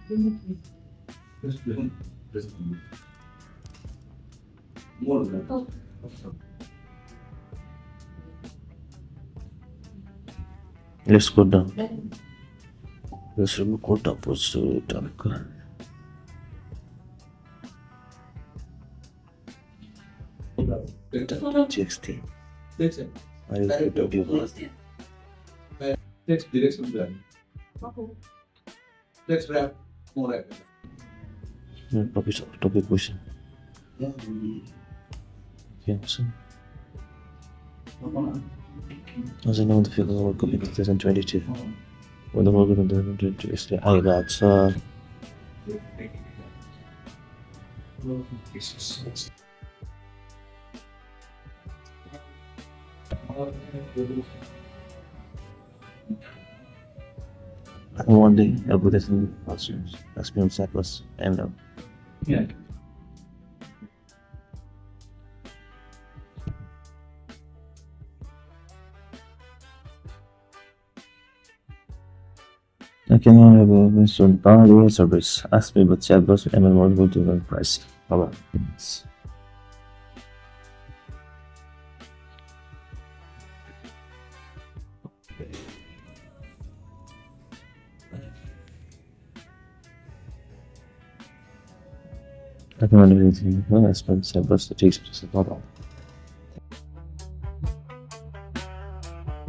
Let's go down. Let's go down for so dark. TXT. I will put audio. Next direction plan. Let's wrap more at Topic question. Okay, so. As I know, the figure World Cup in 2022. When the World Cup in 2022 is the I got one day I'll put this in classrooms. That's been set was ML. Yeah. I can only have a mentioned boundary service. Ask me about chatbots and ML model to learn price. Bye. I can only have a mentioned chatbots to teach us about